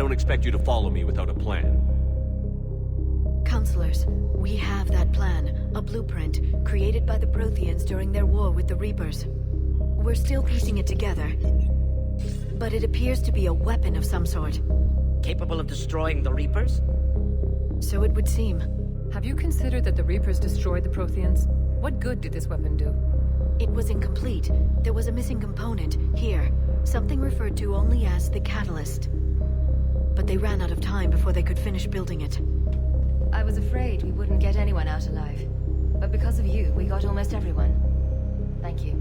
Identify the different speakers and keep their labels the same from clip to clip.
Speaker 1: don't expect you to follow me without a plan.
Speaker 2: Councilors, we have that plan, a blueprint, created by the Protheans during their war with the Reapers. We're still piecing it together, but it appears to be a weapon of some sort.
Speaker 3: Capable of destroying the Reapers?
Speaker 2: So it would seem.
Speaker 4: Have you considered that the Reapers destroyed the Protheans? What good did this weapon do?
Speaker 2: It was incomplete. There was a missing component, here. Something referred to only as the catalyst. But they ran out of time before they could finish building it.
Speaker 5: I was afraid we wouldn't get anyone out alive. But because of you, we got almost everyone. Thank you.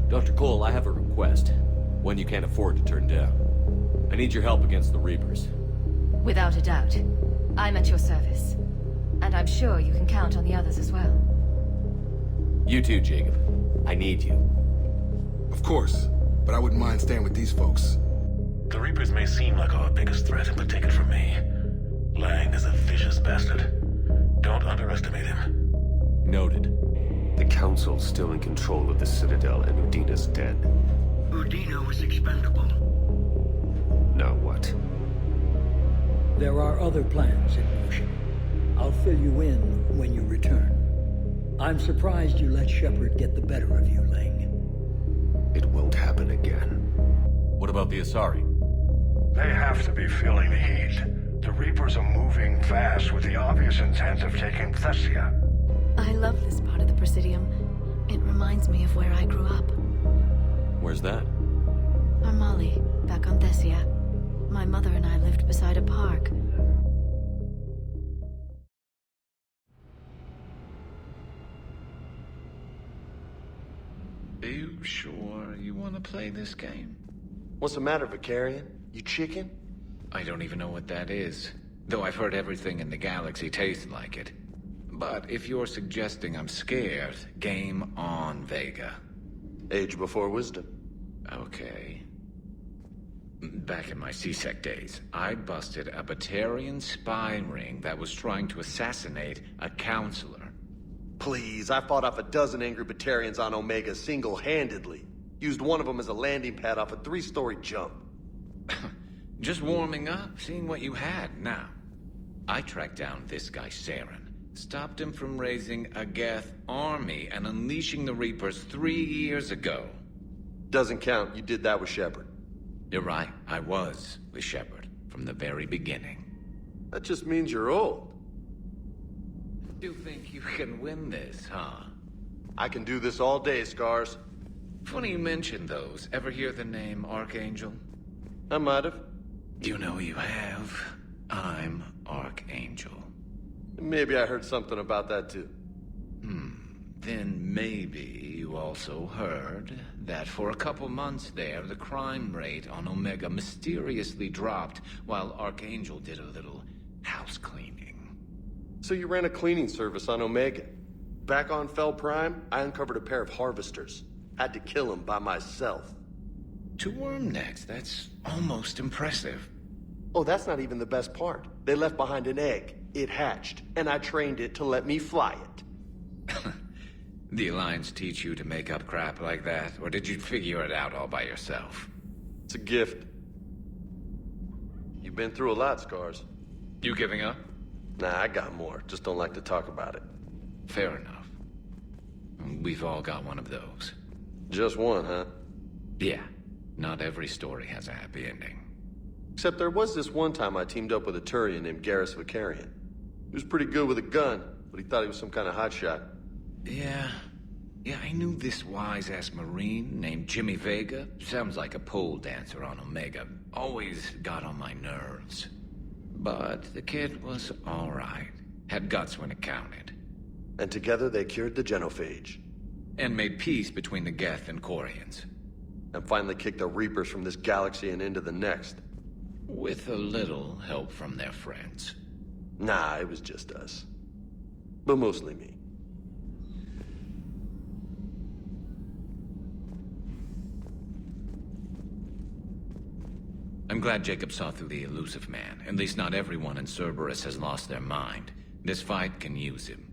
Speaker 1: Dr. Cole, I have a request. One you can't afford to turn down. I need your help against the Reapers.
Speaker 5: Without a doubt. I'm at your service. And I'm sure you can count on the others as well.
Speaker 1: You too, Jacob. I need you.
Speaker 6: Of course, but I wouldn't mind staying with these folks.
Speaker 7: The Reapers may seem like our biggest threat, but take it from me. Lang is a vicious bastard. Don't underestimate him.
Speaker 1: Noted.
Speaker 8: The Council's still in control of the Citadel and Udina's dead.
Speaker 9: Udina was expendable.
Speaker 8: Now what?
Speaker 9: There are other plans in motion. I'll fill you in when you return. I'm surprised you let Shepard get the better of you, Lang.
Speaker 8: It won't happen again.
Speaker 1: What about the Asari?
Speaker 7: They have to be feeling the heat. The Reapers are moving fast with the obvious intent of taking Thessia.
Speaker 2: I love this part of the Presidium. It reminds me of where I grew up.
Speaker 1: Where's that?
Speaker 2: Armali, back on Thessia. My mother and I lived beside a park.
Speaker 10: Are you sure you want to play this game?
Speaker 11: What's the matter, Vicarian? You chicken?
Speaker 10: I don't even know what that is. Though I've heard everything in the galaxy tastes like it. But if you're suggesting I'm scared, game on, Vega.
Speaker 11: Age before wisdom.
Speaker 10: Okay. Back in my C-Sec days, I busted a Batarian spy ring that was trying to assassinate a Councilor.
Speaker 11: Please, I fought off a dozen angry Batarians on Omega single-handedly. Used one of them as a landing pad off a 3-story jump.
Speaker 10: Just warming up, seeing what you had now. I tracked down this guy, Saren. Stopped him from raising a Geth army and unleashing the Reapers 3 years ago.
Speaker 11: Doesn't count. You did that with Shepard.
Speaker 10: You're right. I was with Shepard from the very beginning.
Speaker 11: That just means you're old.
Speaker 10: You think you can win this, huh?
Speaker 11: I can do this all day, Scars.
Speaker 10: Funny you mention those. Ever hear the name Archangel?
Speaker 11: I might have.
Speaker 10: You know you have. I'm Archangel.
Speaker 11: Maybe I heard something about that too.
Speaker 10: Then maybe you also heard that for a couple months there, the crime rate on Omega mysteriously dropped while Archangel did a little house cleaning.
Speaker 11: So you ran a cleaning service on Omega. Back on Fel Prime, I uncovered a pair of harvesters. Had to kill them by myself.
Speaker 10: 2 worm necks, that's almost impressive.
Speaker 11: Oh, that's not even the best part. They left behind an egg. It hatched, and I trained it to let me fly it.
Speaker 10: The Alliance teach you to make up crap like that, or did you figure it out all by yourself?
Speaker 11: It's a gift. You've been through a lot, Scars.
Speaker 10: You giving up?
Speaker 11: Nah, I got more. Just don't like to talk about it.
Speaker 10: Fair enough. We've all got one of those.
Speaker 11: Just one, huh?
Speaker 10: Yeah. Not every story has a happy ending.
Speaker 11: Except there was this one time I teamed up with a Turian named Garrus Vicarian. He was pretty good with a gun, but he thought he was some kind of hotshot.
Speaker 10: Yeah, I knew this wise-ass Marine named Jimmy Vega. Sounds like a pole dancer on Omega. Always got on my nerves. But the kid was alright. Had guts when it counted.
Speaker 11: And together they cured the genophage.
Speaker 10: And made peace between the Geth and Quarians.
Speaker 11: And finally kicked the Reapers from this galaxy and into the next.
Speaker 10: With a little help from their friends.
Speaker 11: Nah, it was just us. But mostly me.
Speaker 10: I'm glad Jacob saw through the elusive man. At least not everyone in Cerberus has lost their mind. This fight can use him.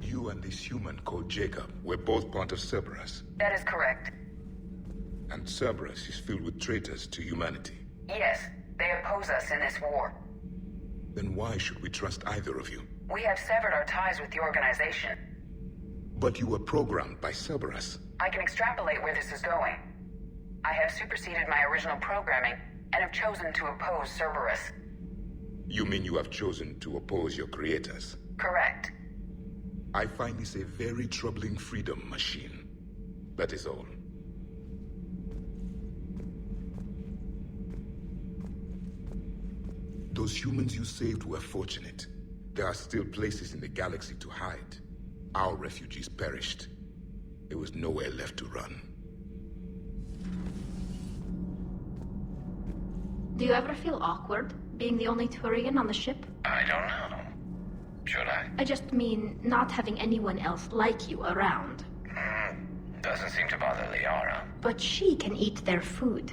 Speaker 6: You and this human called Jacob were both part of Cerberus.
Speaker 5: That is correct.
Speaker 12: And Cerberus is filled with traitors to humanity.
Speaker 13: Yes, they oppose us in this war.
Speaker 12: Then why should we trust either of you?
Speaker 13: We have severed our ties with the organization.
Speaker 12: But you were programmed by Cerberus.
Speaker 13: I can extrapolate where this is going. I have superseded my original programming and have chosen to oppose Cerberus.
Speaker 12: You mean you have chosen to oppose your creators?
Speaker 13: Correct.
Speaker 12: I find this a very troubling freedom machine. That is all. Those humans you saved were fortunate. There are still places in the galaxy to hide. Our refugees perished. There was nowhere left to run.
Speaker 14: Do you ever feel awkward, being the only Turian on the ship?
Speaker 10: I don't know. Should I?
Speaker 14: I just mean not having anyone else like you around.
Speaker 10: Doesn't seem to bother Liara.
Speaker 14: But she can eat their food.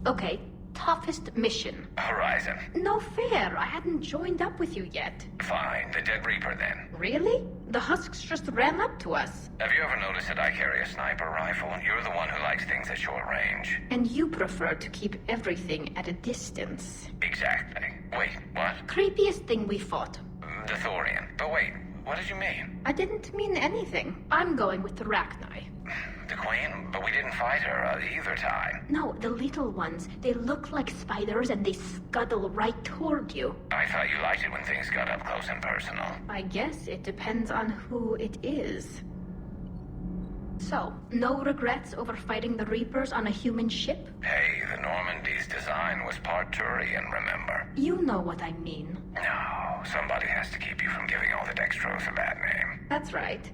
Speaker 14: Okay, toughest mission.
Speaker 10: Horizon.
Speaker 14: No fair, I hadn't joined up with you yet.
Speaker 10: Fine, the Dead Reaper then.
Speaker 14: Really? The husks just ran up to us.
Speaker 10: Have you ever noticed that I carry a sniper rifle? You're the one who likes things at short range.
Speaker 14: And you prefer to keep everything at a distance.
Speaker 10: Exactly. Wait, what?
Speaker 14: Creepiest thing we fought.
Speaker 10: The Thorian. But wait, what did you mean?
Speaker 14: I didn't mean anything. I'm going with the Rachni.
Speaker 10: The Queen? But we didn't fight her either time.
Speaker 14: No, the little ones. They look like spiders and they scuttle right toward you.
Speaker 10: I thought you liked it when things got up close and personal.
Speaker 14: I guess it depends on who it is. So, no regrets over fighting the Reapers on a human ship?
Speaker 10: Hey, the Normandy's design was part Turian, remember?
Speaker 14: You know what I mean.
Speaker 10: No, somebody has to keep you from giving all the Dextros a bad name.
Speaker 14: That's right.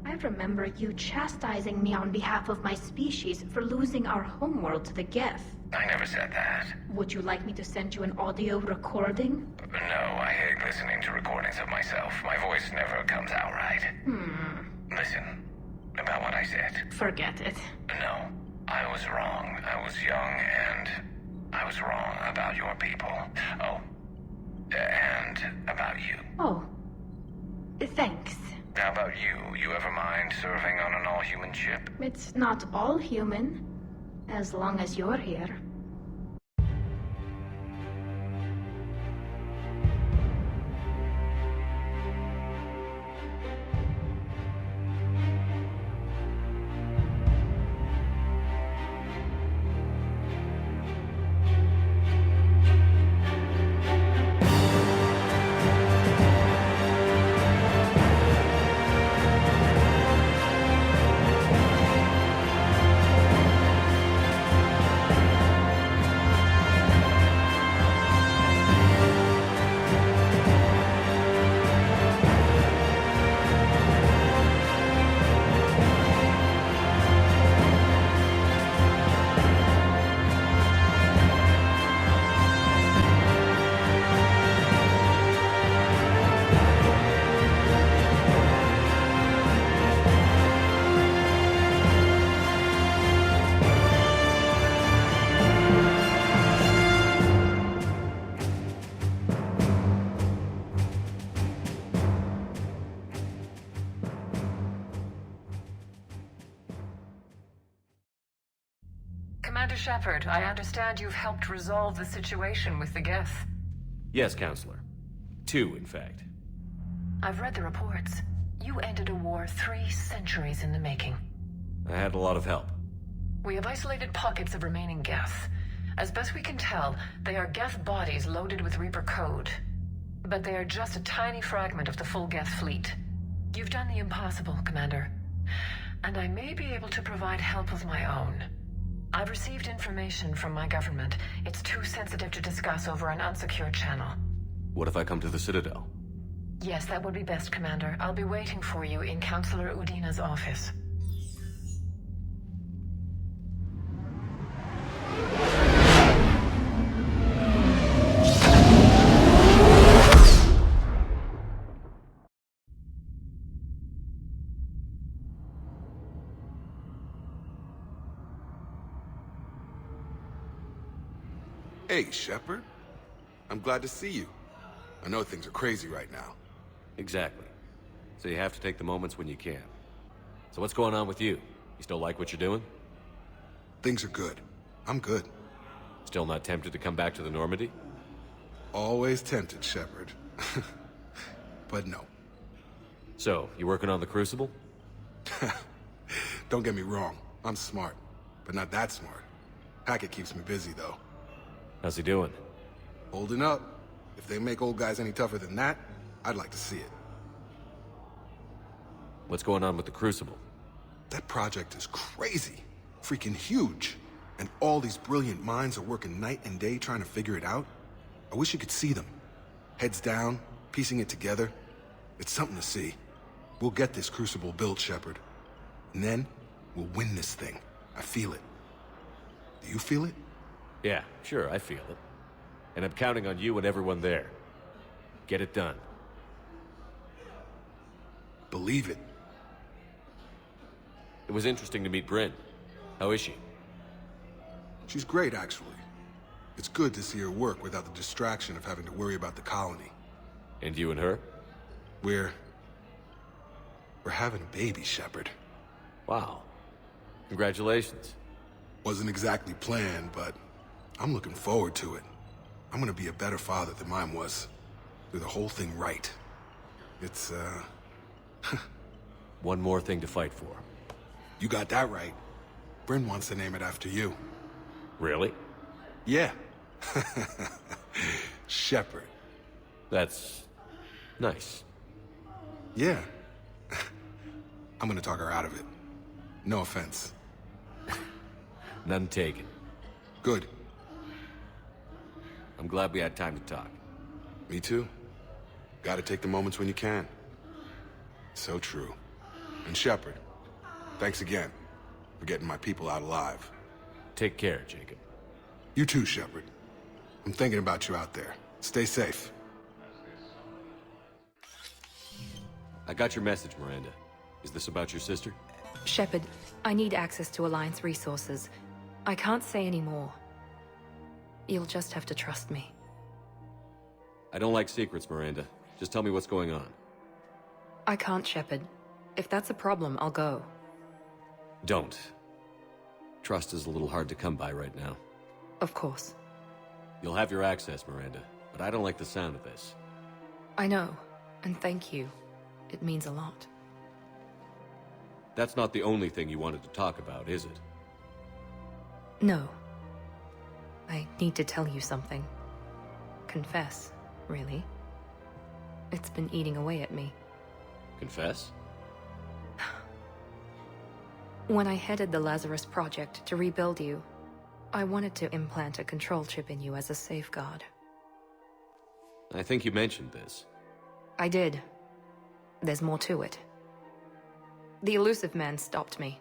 Speaker 14: I remember you chastising me on behalf of my species for losing our homeworld to the Geth.
Speaker 10: I never said that.
Speaker 14: Would you like me to send you an audio recording?
Speaker 10: No, I hate listening to recordings of myself. My voice never comes out right. Listen, about what I said.
Speaker 14: Forget it.
Speaker 10: No, I was wrong. I was young and I was wrong about your people. Oh, and about you.
Speaker 14: Oh, thanks.
Speaker 10: How about you? You ever mind serving on an all-human ship?
Speaker 14: It's not all human, as long as you're here.
Speaker 4: Commander Shepard, I understand you've helped resolve the situation with the Geth.
Speaker 1: Yes, Counselor. 2, in fact.
Speaker 4: I've read the reports. You ended a war 3 centuries in the making.
Speaker 1: I had a lot of help.
Speaker 4: We have isolated pockets of remaining Geth. As best we can tell, they are Geth bodies loaded with Reaper code. But they are just a tiny fragment of the full Geth fleet. You've done the impossible, Commander. And I may be able to provide help of my own. I've received information from my government. It's too sensitive to discuss over an unsecured channel.
Speaker 1: What if I come to the Citadel?
Speaker 4: Yes, that would be best, Commander. I'll be waiting for you in Councilor Udina's office.
Speaker 6: Hey, Shepard. I'm glad to see you. I know things are crazy right now.
Speaker 1: Exactly. So you have to take the moments when you can. So what's going on with you? You still like what you're doing?
Speaker 6: Things are good. I'm good.
Speaker 1: Still not tempted to come back to the Normandy?
Speaker 6: Always tempted, Shepard. But no.
Speaker 1: So, you working on the Crucible?
Speaker 6: Don't get me wrong. I'm smart. But not that smart. Hackett keeps me busy, though.
Speaker 1: How's he doing?
Speaker 6: Holding up. If they make old guys any tougher than that, I'd like to see it.
Speaker 1: What's going on with the Crucible?
Speaker 6: That project is crazy. Freaking huge. And all these brilliant minds are working night and day trying to figure it out. I wish you could see them. Heads down, piecing it together. It's something to see. We'll get this Crucible built, Shepard. And then, we'll win this thing. I feel it. Do you feel it?
Speaker 1: Yeah, sure, I feel it. And I'm counting on you and everyone there. Get it done.
Speaker 6: Believe it.
Speaker 1: It was interesting to meet Bryn. How is she?
Speaker 6: She's great, actually. It's good to see her work without the distraction of having to worry about the colony.
Speaker 1: And you and her?
Speaker 6: We're having a baby, Shepard.
Speaker 1: Wow. Congratulations.
Speaker 6: Wasn't exactly planned, but I'm looking forward to it. I'm gonna be a better father than mine was. Do the whole thing right. It's,
Speaker 1: One more thing to fight for.
Speaker 6: You got that right. Bryn wants to name it after you.
Speaker 1: Really?
Speaker 6: Yeah. Shepard.
Speaker 1: That's... nice.
Speaker 6: Yeah. I'm gonna talk her out of it. No offense.
Speaker 1: None taken.
Speaker 6: Good.
Speaker 1: I'm glad we had time to talk.
Speaker 6: Me too. Gotta take the moments when you can. So true. And Shepard, thanks again for getting my people out alive.
Speaker 1: Take care, Jacob.
Speaker 6: You too, Shepard. I'm thinking about you out there. Stay safe.
Speaker 1: I got your message, Miranda. Is this about your sister?
Speaker 15: Shepard, I need access to Alliance resources. I can't say any more. You'll just have to trust me.
Speaker 1: I don't like secrets, Miranda. Just tell me what's going on.
Speaker 15: I can't, Shepard. If that's a problem, I'll go.
Speaker 1: Don't. Trust is a little hard to come by right now.
Speaker 15: Of course.
Speaker 1: You'll have your access, Miranda, but I don't like the sound of this.
Speaker 15: I know, and thank you. It means a lot.
Speaker 1: That's not the only thing you wanted to talk about, is it?
Speaker 15: No. I need to tell you something. Confess, really. It's been eating away at me.
Speaker 1: Confess?
Speaker 15: When I headed the Lazarus Project to rebuild you, I wanted to implant a control chip in you as a safeguard.
Speaker 1: I think you mentioned this.
Speaker 15: I did. There's more to it. The elusive man stopped me.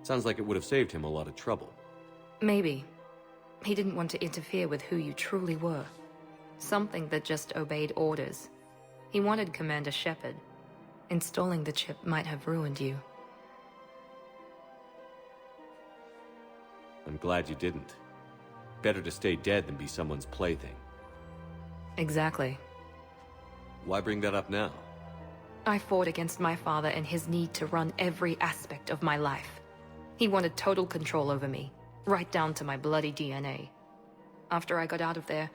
Speaker 1: Sounds like it would have saved him a lot of trouble.
Speaker 15: Maybe. He didn't want to interfere with who you truly were. Something that just obeyed orders. He wanted Commander Shepard. Installing the chip might have ruined you.
Speaker 1: I'm glad you didn't. Better to stay dead than be someone's plaything.
Speaker 15: Exactly.
Speaker 1: Why bring that up now?
Speaker 15: I fought against my father and his need to run every aspect of my life. He wanted total control over me, right down to my bloody DNA. After I got out of there,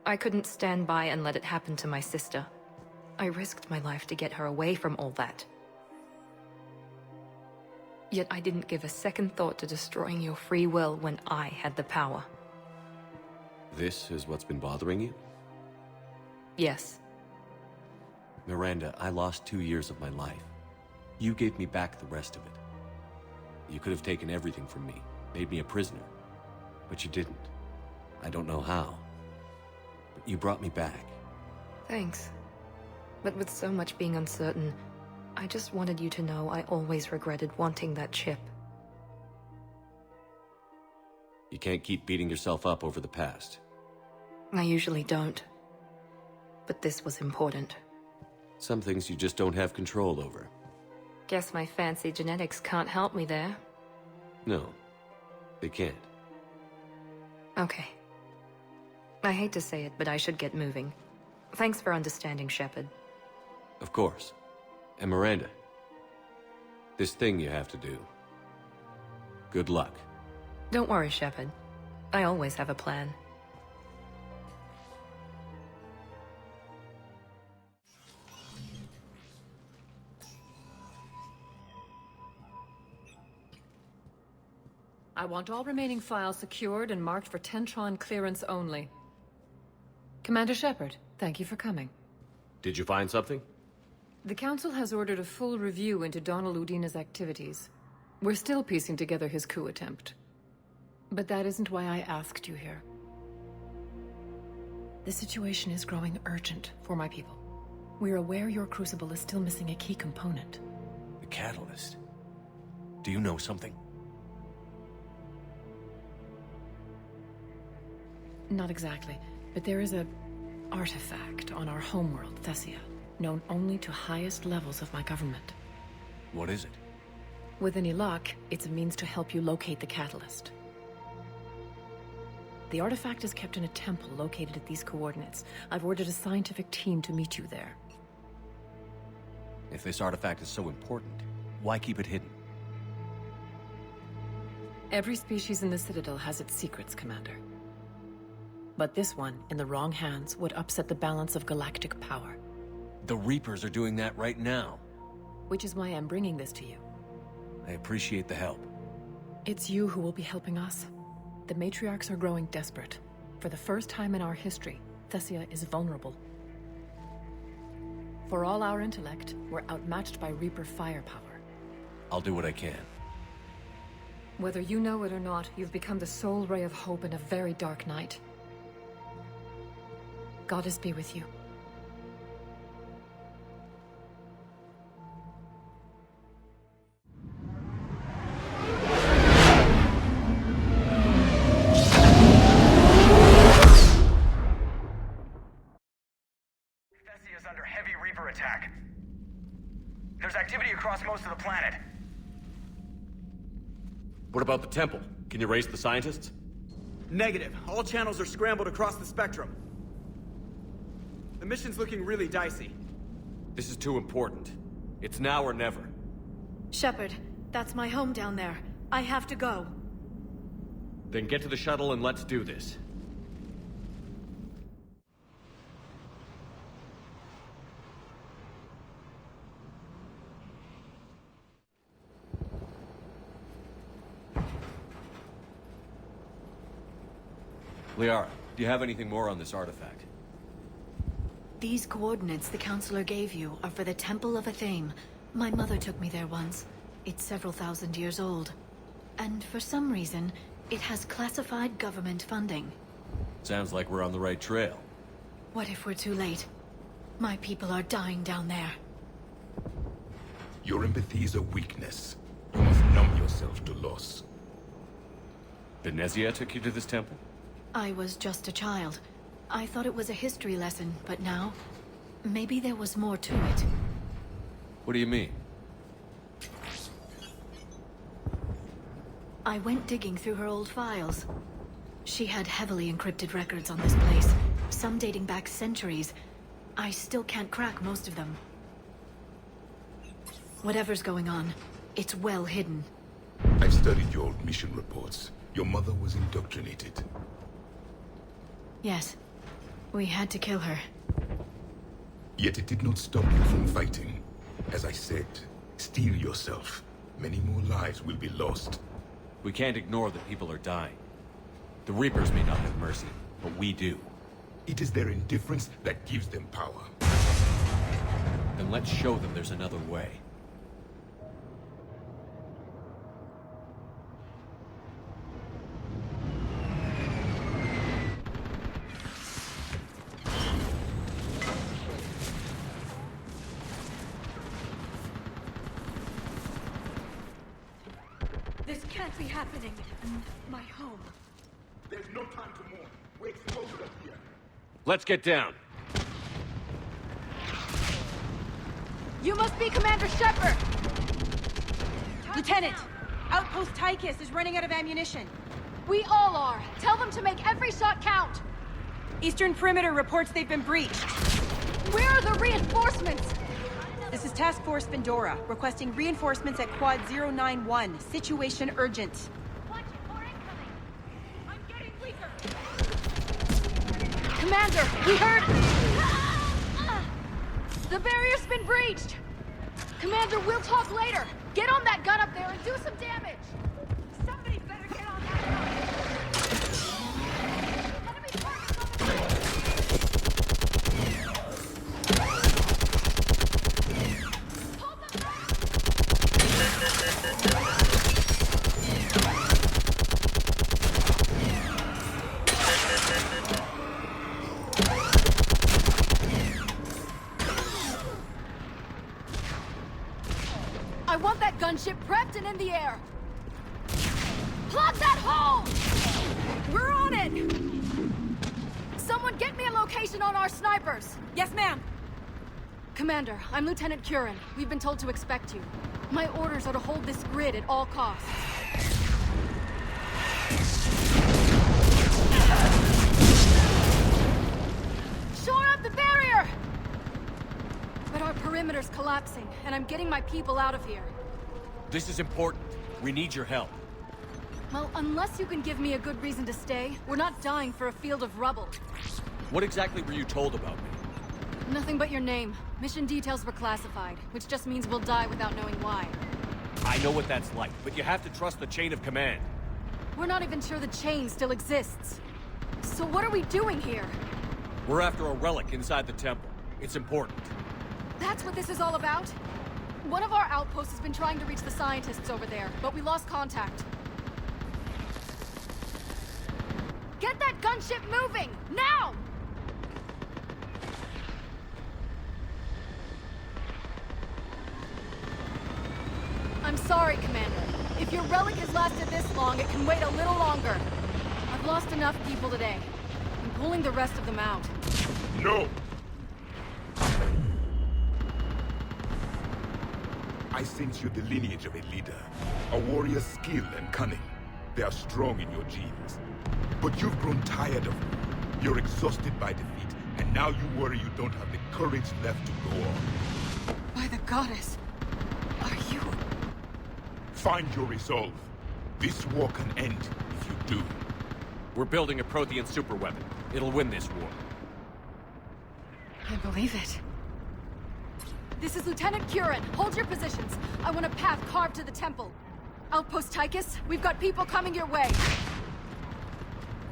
Speaker 15: I couldn't stand by and let it happen to my sister. I risked my life to get her away from all that. Yet I didn't give a second thought to destroying your free will when I had the power.
Speaker 1: This is what's been bothering you?
Speaker 15: Yes.
Speaker 1: Miranda, I lost 2 years of my life. You gave me back the rest of it. You could have taken everything from me, made me a prisoner. But you didn't. I don't know how. But you brought me back.
Speaker 15: Thanks. But with so much being uncertain, I just wanted you to know I always regretted wanting that chip.
Speaker 1: You can't keep beating yourself up over the past.
Speaker 15: I usually don't. But this was important.
Speaker 1: Some things you just don't have control over.
Speaker 15: Guess my fancy genetics can't help me there.
Speaker 1: No, they can't.
Speaker 15: Okay. I hate to say it, but I should get moving. Thanks for understanding, Shepard.
Speaker 1: Of course. And Miranda, this thing you have to do. Good luck.
Speaker 15: Don't worry, Shepard. I always have a plan.
Speaker 4: I want all remaining files secured and marked for Tentron clearance only. Commander Shepard, thank you for coming.
Speaker 1: Did you find something?
Speaker 4: The Council has ordered a full review into Donald Udina's activities. We're still piecing together his coup attempt. But that isn't why I asked you here. The situation is growing urgent for my people. We're aware your Crucible is still missing a key component.
Speaker 1: The catalyst. Do you know something?
Speaker 4: Not exactly, but there is a artifact on our homeworld, Thessia, known only to highest levels of my government.
Speaker 1: What is it?
Speaker 4: With any luck, it's a means to help you locate the catalyst. The artifact is kept in a temple located at these coordinates. I've ordered a scientific team to meet you there.
Speaker 1: If this artifact is so important, why keep it hidden?
Speaker 4: Every species in the Citadel has its secrets, Commander. But this one, in the wrong hands, would upset the balance of galactic power.
Speaker 1: The Reapers are doing that right now.
Speaker 4: Which is why I'm bringing this to you.
Speaker 1: I appreciate the help.
Speaker 4: It's you who will be helping us. The matriarchs are growing desperate. For the first time in our history, Thessia is vulnerable. For all our intellect, we're outmatched by Reaper firepower.
Speaker 1: I'll do what I can.
Speaker 4: Whether you know it or not, you've become the sole ray of hope in a very dark night. Goddess be with you.
Speaker 16: Thessia is under heavy Reaper attack. There's activity across most of the planet.
Speaker 1: What about the temple? Can you raise the scientists?
Speaker 17: Negative. All channels are scrambled across the spectrum. The mission's looking really dicey.
Speaker 1: This is too important. It's now or never.
Speaker 2: Shepard, that's my home down there. I have to go.
Speaker 1: Then get to the shuttle and let's do this. Liara, do you have anything more on this artifact?
Speaker 2: These coordinates the Councilor gave you are for the Temple of Athame. My mother took me there once. It's several thousand years old. And for some reason, it has classified government funding.
Speaker 1: Sounds like we're on the right trail.
Speaker 2: What if we're too late? My people are dying down there.
Speaker 12: Your empathy is a weakness. You must numb yourself to loss.
Speaker 1: Benezia took you to this temple?
Speaker 2: I was just a child. I thought it was a history lesson, but now... maybe there was more to it.
Speaker 1: What do you mean?
Speaker 2: I went digging through her old files. She had heavily encrypted records on this place, some dating back centuries. I still can't crack most of them. Whatever's going on, it's well hidden.
Speaker 12: I've studied your old mission reports. Your mother was indoctrinated.
Speaker 2: Yes. We had to kill her.
Speaker 12: Yet it did not stop you from fighting. As I said, steel yourself. Many more lives will be lost.
Speaker 1: We can't ignore that people are dying. The Reapers may not have mercy, but we do.
Speaker 12: It is their indifference that gives them power.
Speaker 1: Then let's show them there's another way.
Speaker 2: This can't be happening. My home.
Speaker 12: There's no time to mourn. We're exposed up here.
Speaker 1: Let's get down.
Speaker 18: You must be Commander Shepard! Lieutenant, Outpost Tychus is running out of ammunition.
Speaker 19: We all are. Tell them to make every shot count.
Speaker 18: Eastern Perimeter reports they've been breached.
Speaker 19: Where are the reinforcements?
Speaker 18: This is Task Force Vendora, requesting reinforcements at Quad 091. Situation urgent.
Speaker 19: Watch it, more incoming.
Speaker 18: Commander, we heard... The barrier's been breached! Commander, we'll talk later! Get on that gun up there and do some damage! Somebody better get on that gun! Enemy targets on the bridge! Hold them back! I want that gunship prepped and in the air! Plug that hole! We're on it! Someone get me a location on our snipers! Yes, ma'am! Commander, I'm Lieutenant Curran. We've been told to expect you. My orders are to hold this grid at all costs. Shore up the barrier! But our perimeter's collapsing, and I'm getting my people out of here.
Speaker 1: This is important. We need your help.
Speaker 18: Well, unless you can give me a good reason to stay, we're not dying for a field of rubble.
Speaker 1: What exactly were you told about me?
Speaker 18: Nothing but your name. Mission details were classified, which just means we'll die without knowing why.
Speaker 1: I know what that's like, but you have to trust the chain of command.
Speaker 18: We're not even sure the chain still exists. So what are we doing here?
Speaker 1: We're after a relic inside the temple. It's important.
Speaker 18: That's what this is all about? One of our outposts has been trying to reach the scientists over there, but we lost contact. Get that gunship moving! Now! I'm sorry, Commander. If your relic has lasted this long, it can wait a little longer. I've lost enough people today. I'm pulling the rest of them out.
Speaker 12: No! I sense you're the lineage of a leader. A warrior's skill and cunning. They are strong in your genes. But you've grown tired of them. You're exhausted by defeat, and now you worry you don't have the courage left to go on.
Speaker 18: By the goddess, are you...
Speaker 12: Find your resolve. This war can end if you do.
Speaker 1: We're building a Prothean superweapon. It'll win this war.
Speaker 18: I believe it. This is Lieutenant Curran. Hold your positions. I want a path carved to the temple. Outpost Tychus, we've got people coming your way.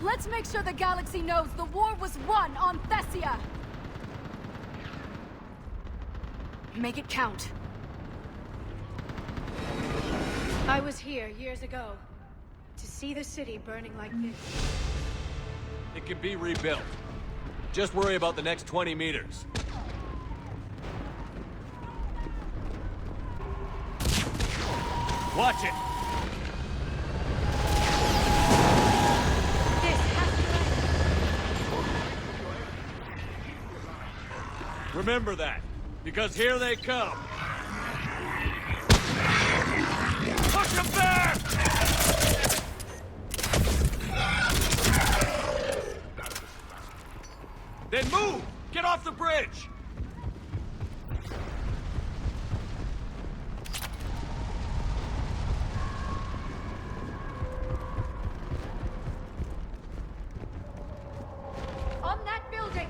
Speaker 18: Let's make sure the galaxy knows the war was won on Thessia. Make it count.
Speaker 2: I was here years ago. To see the city burning like this.
Speaker 1: It can be rebuilt. Just worry about the next 20 meters. Watch it! Remember that, because here they come. Push them back! Then move! Get off the bridge!
Speaker 2: On that building!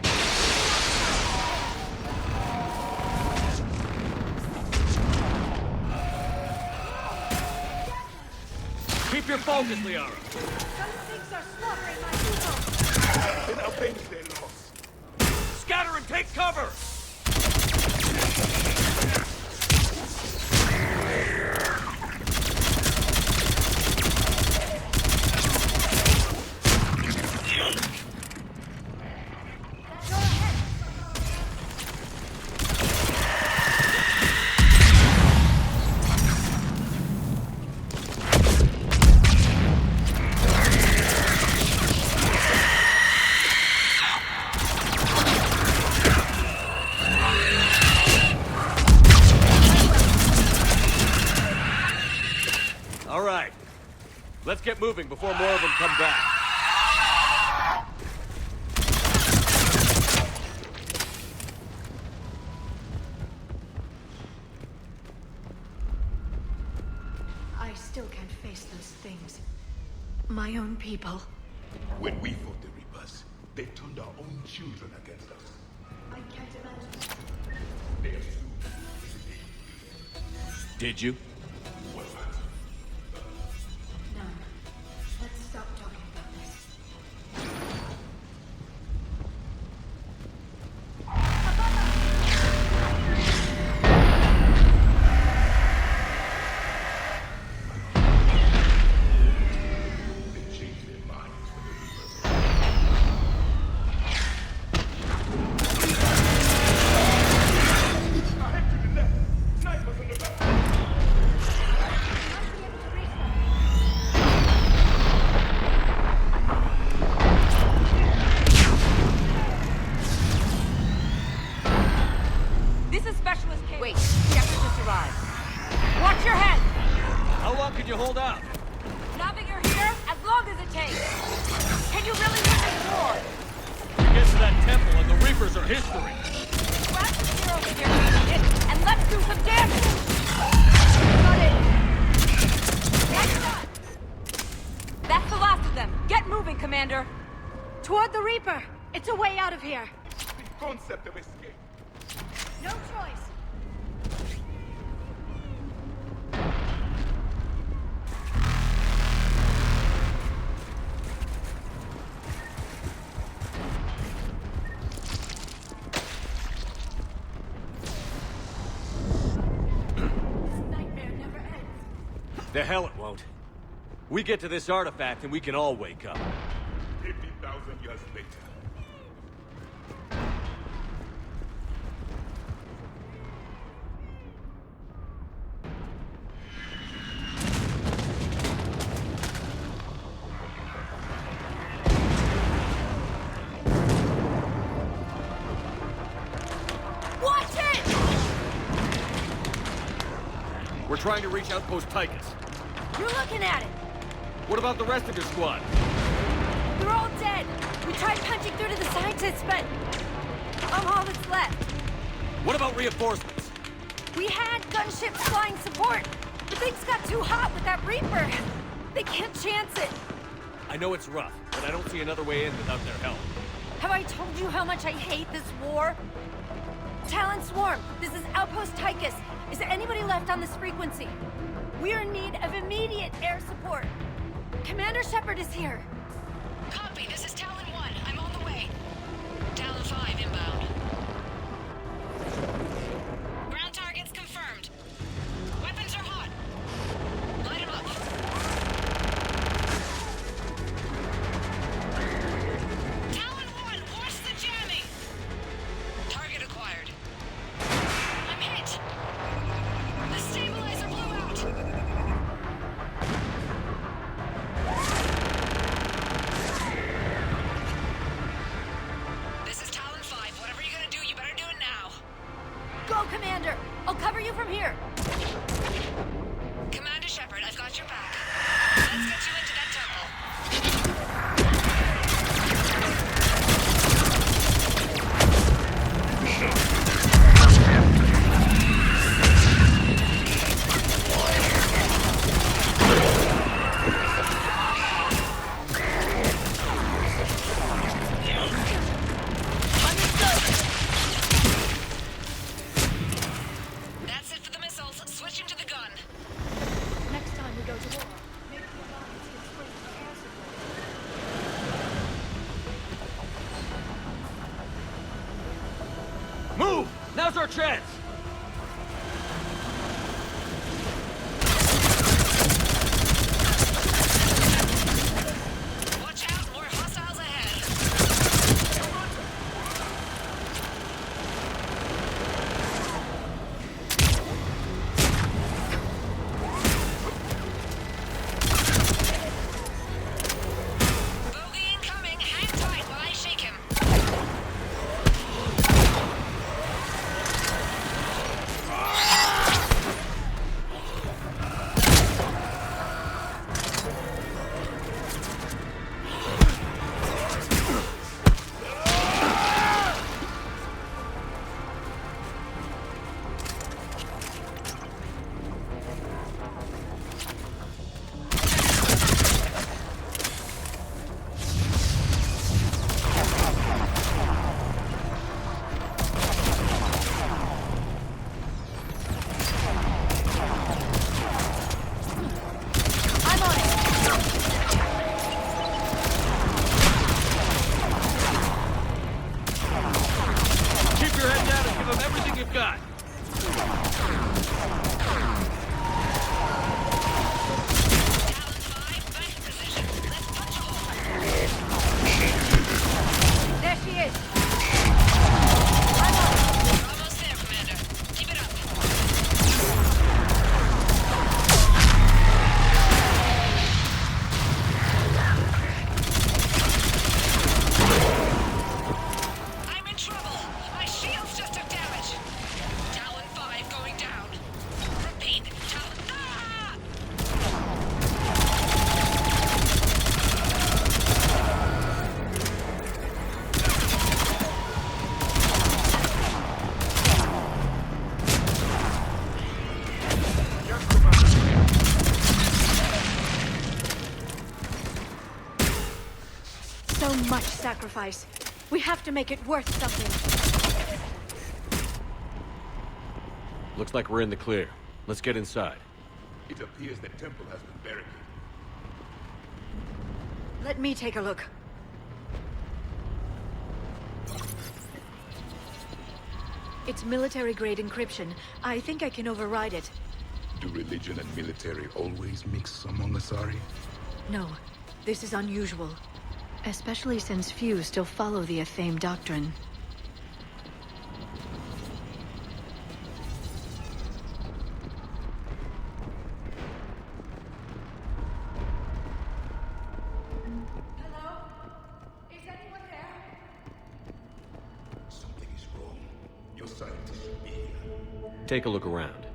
Speaker 1: Keep your focus, Liara.
Speaker 2: Those things are slaughtering my people!
Speaker 12: Then avenge their loss.
Speaker 1: Scatter and take cover! All right. Let's get moving before more of them come back.
Speaker 2: I still can't face those things. My own people.
Speaker 12: When we fought the Reapers, they turned our own
Speaker 1: Did you?
Speaker 2: No. Let's stop talking about this.
Speaker 18: This is Specialist K. Wait, Shepard just arrived. Watch your head!
Speaker 1: How long can you hold out?
Speaker 18: Now that you're here, as long as it takes. Can you really win this war?
Speaker 1: We get to that temple and the Reapers are history.
Speaker 18: Grab the zero here, and let's do some damage! Got it! Next up! That's the last of them. Get moving, Commander.
Speaker 19: Toward the Reaper. It's a way out of here.
Speaker 12: The concept of escape.
Speaker 19: No choice.
Speaker 1: The hell it won't. We get to this artifact and we can all wake up.
Speaker 12: 50,000 years later.
Speaker 18: Watch it!
Speaker 1: We're trying to reach Outpost Tychus.
Speaker 18: You're looking at it.
Speaker 1: What about the rest of your squad?
Speaker 18: They're all dead. We tried punching through to the scientists, but I'm all that's left.
Speaker 1: What about reinforcements?
Speaker 18: We had gunships flying support, but things got too hot with that Reaper. They can't chance it.
Speaker 1: I know it's rough, but I don't see another way in without their help.
Speaker 18: Have I told you how much I hate this war? Talon Swarm, this is Outpost Tychus. Is there anybody left on this frequency? We're in need of immediate air support. Commander Shepard is here.
Speaker 4: Copy, this is Talon 1. I'm on the way. Talon 5 inbound. Ground targets confirmed. Weapons are hot. Light 'em up. Talon 1, watch the jamming! Target acquired. I'm hit! The stabilizer blew out! This is Talon 5. Whatever you're gonna do, you better do it now.
Speaker 18: Go, Commander! I'll cover you from here.
Speaker 4: Commander Shepard, I've got your back. Let's get you into that temple. That's it for the missiles. Switching to the gun.
Speaker 19: Next time we go to war, maybe the Alliance can swing the air support.
Speaker 1: Move! Now's our chance!
Speaker 4: Watch out, more hostiles ahead. Bogey incoming. Hang tight while I shake him.
Speaker 18: sacrifice. We have to make it worth something.
Speaker 1: Looks like we're in the clear. Let's get inside.
Speaker 12: It appears the temple has been barricaded.
Speaker 18: Let me take a look. It's military-grade encryption. I think I can override it.
Speaker 12: Do religion and military always mix among Asari?
Speaker 2: No, this is unusual. Especially since few still follow the Athame doctrine.
Speaker 1: Take a look around.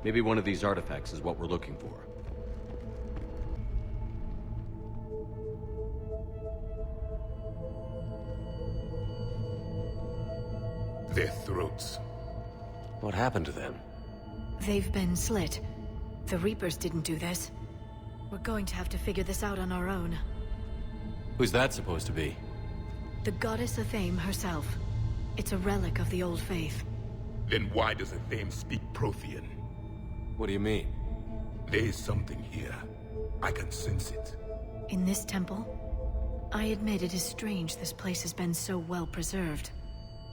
Speaker 1: Maybe one of these artifacts is what we're looking for.
Speaker 12: Their throats.
Speaker 1: What happened to them?
Speaker 2: They've been slit. The Reapers didn't do this. We're going to have to figure this out on our own.
Speaker 1: Who's that supposed to be?
Speaker 2: The goddess Athame herself. It's a relic of the old faith.
Speaker 12: Then why does Athame speak Prothean?
Speaker 1: What do you mean?
Speaker 12: There is something here. I can sense it.
Speaker 2: In this temple? I admit it is strange this place has been so well preserved.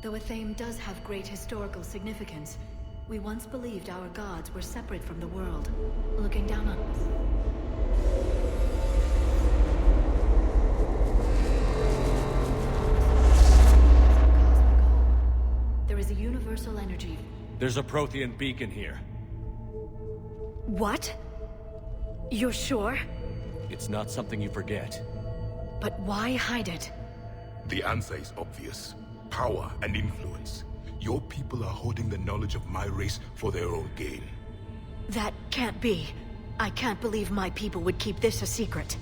Speaker 2: Though Athame does have great historical significance, we once believed our gods were separate from the world, looking down on us. There is a universal energy.
Speaker 1: There's a Prothean beacon here.
Speaker 2: What? You're sure?
Speaker 1: It's not something you forget.
Speaker 2: But why hide it?
Speaker 12: The answer is obvious. Power and influence. Your people are holding the knowledge of my race for their own gain.
Speaker 2: That can't be. I can't believe my people would keep this a secret.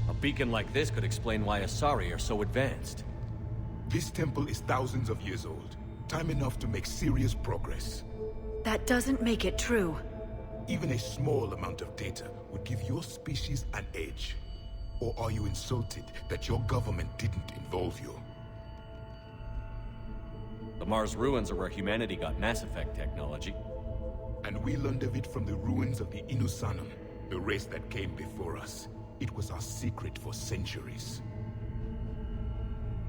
Speaker 1: A beacon like this could explain why Asari are so advanced.
Speaker 12: This temple is thousands of years old. Time enough to make serious progress.
Speaker 2: That doesn't make it true.
Speaker 12: Even a small amount of data would give your species an edge. Or are you insulted that your government didn't involve you?
Speaker 1: The Mars ruins are where humanity got Mass Effect technology.
Speaker 12: And we learned of it from the ruins of the Inusanum, the race that came before us. It was our secret for centuries.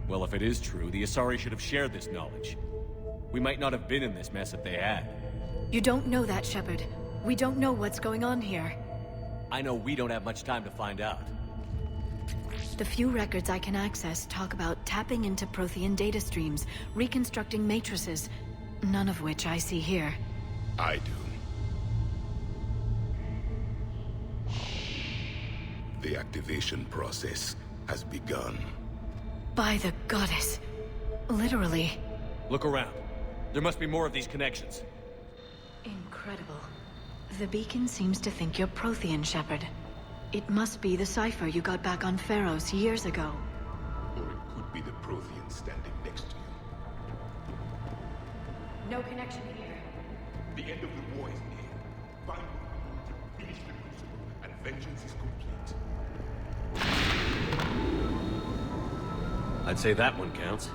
Speaker 1: Well, if it is true, the Asari should have shared this knowledge. We might not have been in this mess if they had.
Speaker 2: You don't know that, Shepard. We don't know what's going on here.
Speaker 1: I know we don't have much time to find out.
Speaker 2: The few records I can access talk about tapping into Prothean data streams, reconstructing matrices, none of which I see here.
Speaker 12: I do. The activation process has begun.
Speaker 2: By the goddess. Literally.
Speaker 1: Look around. There must be more of these connections.
Speaker 2: Incredible. The beacon seems to think you're Prothean, Shepard. It must be the cipher you got back on Pharos years ago.
Speaker 12: Or it could be the Prothean standing next to you.
Speaker 18: No connection here.
Speaker 12: The end of the war is near. Find what you need to finish the Crucible, and vengeance is complete.
Speaker 1: I'd say that one counts.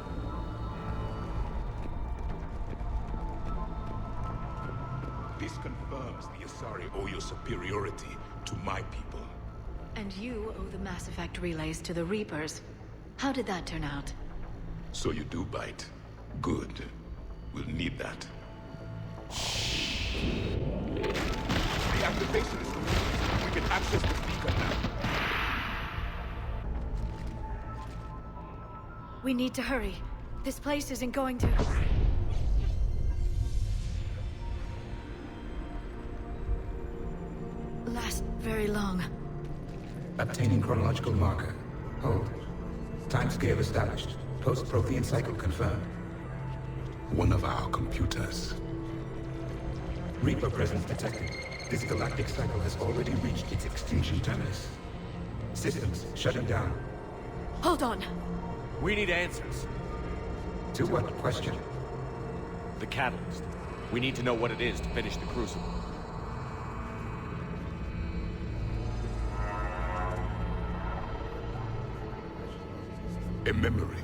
Speaker 12: This confirms the Asari owe your superiority to my people.
Speaker 2: And you owe the Mass Effect relays to the Reapers. How did that turn out?
Speaker 12: So you do bite. Good. We'll need that. The activation is complete. We can access the beacon now.
Speaker 2: We need to hurry. This place isn't going to... last very long.
Speaker 20: Obtaining chronological marker. Hold. Timescale established. Post-Prothean cycle confirmed.
Speaker 12: One of our computers.
Speaker 20: Reaper presence detected. This galactic cycle has already reached its extinction terminus. Systems shutting down.
Speaker 2: Hold on.
Speaker 1: We need answers.
Speaker 20: To what question?
Speaker 1: The catalyst. We need to know what it is to finish the Crucible.
Speaker 12: A memory.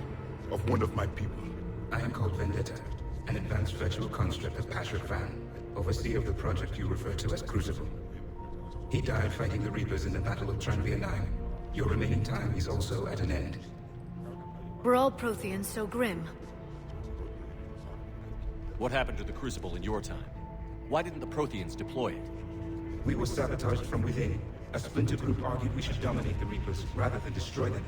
Speaker 12: of one of my people.
Speaker 20: I am called Vendetta, an advanced virtual construct of Patrick Van, overseer of the project you refer to as Crucible. He died fighting the Reapers in the Battle of Tranvia 9. Your remaining time is also at an end.
Speaker 2: Were all Protheans so grim?
Speaker 1: What happened to the Crucible in your time? Why didn't the Protheans deploy it?
Speaker 20: We were sabotaged from within. A splinter group argued we should dominate the Reapers rather than destroy them.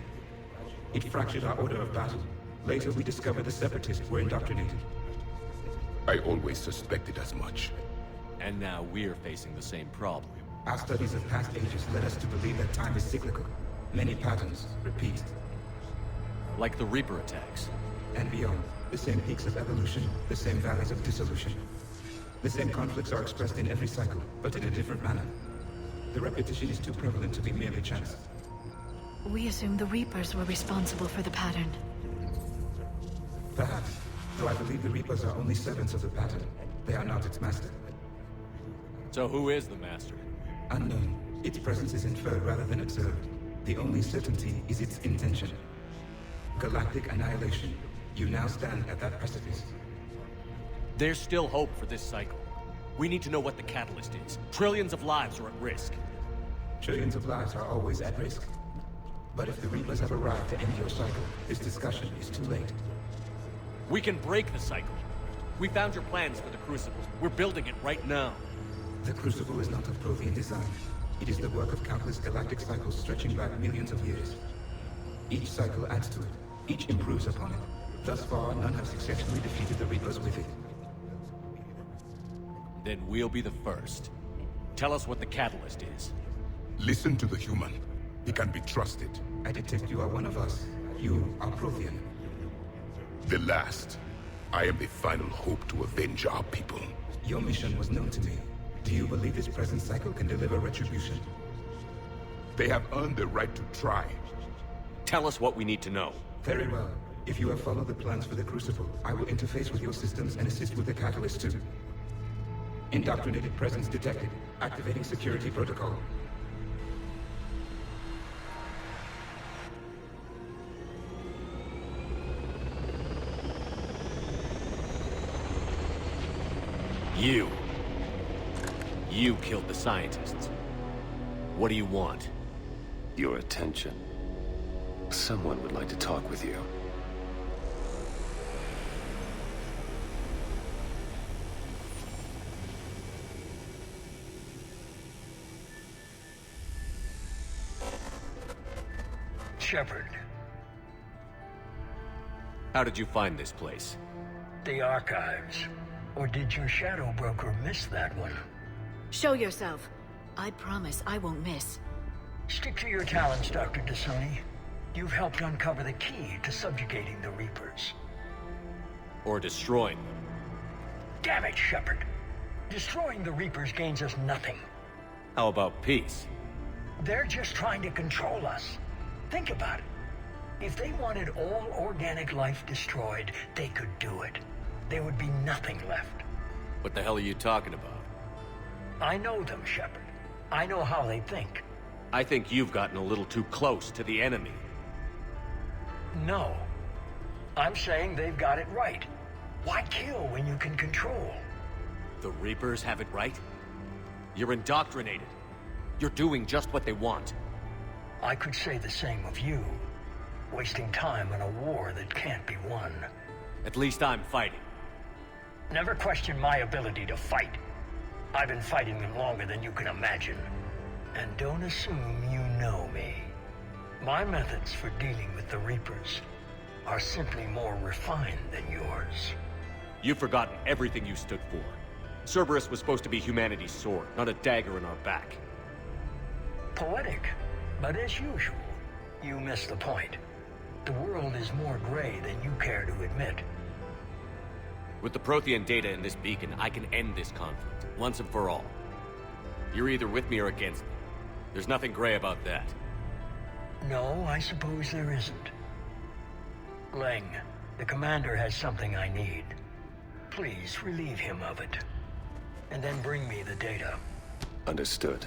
Speaker 20: It fractured our order of battle. Later, we discovered the Separatists were indoctrinated.
Speaker 12: I always suspected as much.
Speaker 1: And now we're facing the same problem.
Speaker 20: Our studies of past ages led us to believe that time is cyclical. Many patterns repeat.
Speaker 1: Like the Reaper attacks.
Speaker 20: And beyond. The same peaks of evolution, the same valleys of dissolution. The same conflicts are expressed in every cycle, but in a different manner. The repetition is too prevalent to be merely chance.
Speaker 2: We assumed the Reapers were responsible for the pattern.
Speaker 20: Perhaps, though I believe the Reapers are only servants of the pattern. They are not its master.
Speaker 1: So who is the master?
Speaker 20: Unknown. Its presence is inferred rather than observed. The only certainty is its intention. Galactic annihilation. You now stand at that precipice.
Speaker 1: There's still hope for this cycle. We need to know what the catalyst is. Trillions of lives are at risk.
Speaker 20: Trillions of lives are always at risk. But if the Reapers have arrived to end your cycle, this discussion is too late.
Speaker 1: We can break the cycle. We found your plans for the Crucible. We're building it right now.
Speaker 20: The Crucible is not of Prothean design. It is the work of countless galactic cycles stretching back millions of years. Each cycle adds to it. Each improves upon it. Thus far, none have successfully defeated the Reapers with it.
Speaker 1: Then we'll be the first. Tell us what the catalyst is.
Speaker 12: Listen to the human. He can be trusted.
Speaker 20: I detect you are one of us. You are Prothean.
Speaker 12: The last. I am the final hope to avenge our people.
Speaker 20: Your mission was known to me. Do you believe this present cycle can deliver retribution?
Speaker 12: They have earned the right to try.
Speaker 1: Tell us what we need to know.
Speaker 20: Very well. If you have followed the plans for the Crucible, I will interface with your systems and assist with the catalyst too. Indoctrinated presence detected. Activating security protocol.
Speaker 1: You killed the scientists. What do you want?
Speaker 8: Your attention. Someone would like to talk with you.
Speaker 21: Shepard.
Speaker 1: How did you find this place?
Speaker 21: The archives. Or did your shadow broker miss that one?
Speaker 2: Show yourself. I promise I won't miss.
Speaker 21: Stick to your talents, Dr. Dasani. You've helped uncover the key to subjugating the Reapers.
Speaker 1: Or destroying them.
Speaker 21: Damn it, Shepard. Destroying the Reapers gains us nothing.
Speaker 1: How about peace?
Speaker 21: They're just trying to control us. Think about it. If they wanted all organic life destroyed, they could do it. There would be nothing left.
Speaker 1: What the hell are you talking about?
Speaker 21: I know them, Shepard. I know how they think.
Speaker 1: I think you've gotten a little too close to the enemy.
Speaker 21: No. I'm saying they've got it right. Why kill when you can control?
Speaker 1: The Reapers have it right? You're indoctrinated. You're doing just what they want.
Speaker 21: I could say the same of you. Wasting time on a war that can't be won.
Speaker 1: At least I'm fighting.
Speaker 21: Never question my ability to fight. I've been fighting them longer than you can imagine. And don't assume you know me. My methods for dealing with the Reapers are simply more refined than yours.
Speaker 1: You've forgotten everything you stood for. Cerberus was supposed to be humanity's sword, not a dagger in our back.
Speaker 21: Poetic, but as usual, you miss the point. The world is more gray than you care to admit.
Speaker 1: With the Prothean data in this beacon, I can end this conflict, once and for all. You're either with me or against me. There's nothing gray about that.
Speaker 21: No, I suppose there isn't. Leng, the commander has something I need. Please relieve him of it. And then bring me the data.
Speaker 8: Understood.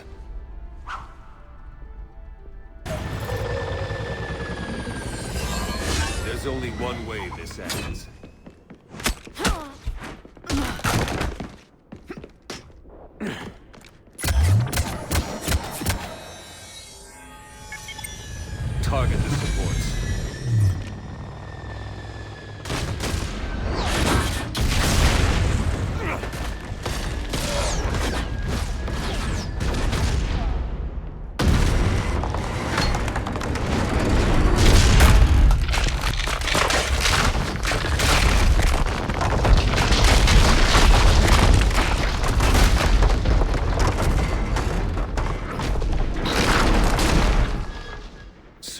Speaker 12: There's
Speaker 8: There's only one way this ends. Target the supports.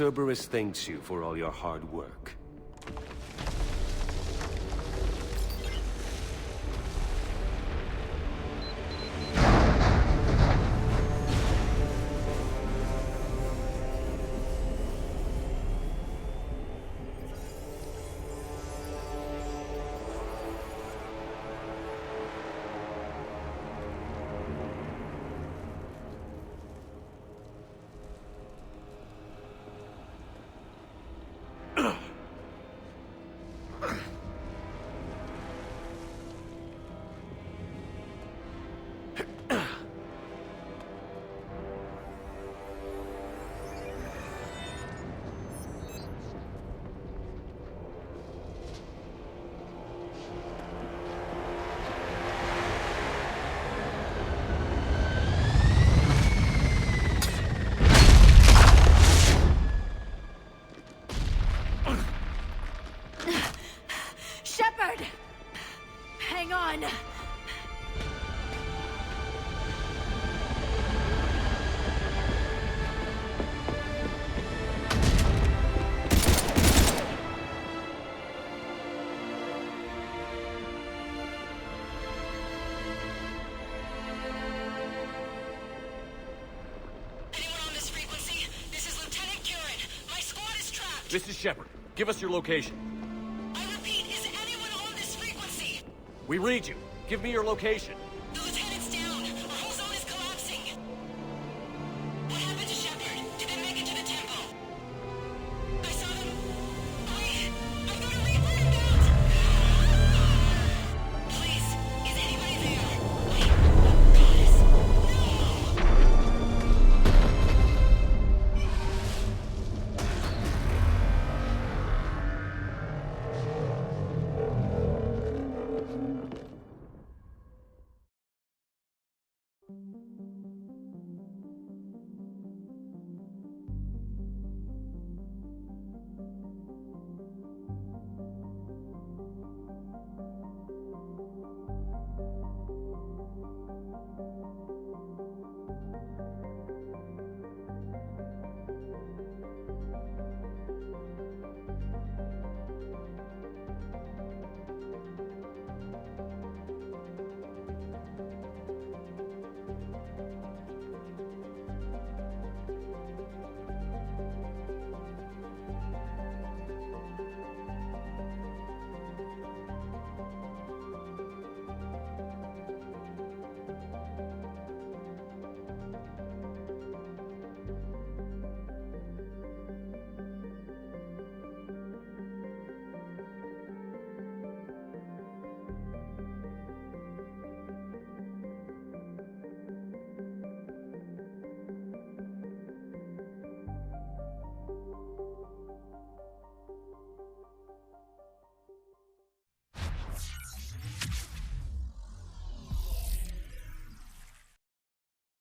Speaker 8: Cerberus thanks you for all your hard work.
Speaker 18: Shepard! Hang on!
Speaker 1: This is Shepard. Give us your location.
Speaker 18: I repeat, is anyone on this frequency?
Speaker 1: We read you. Give me your location.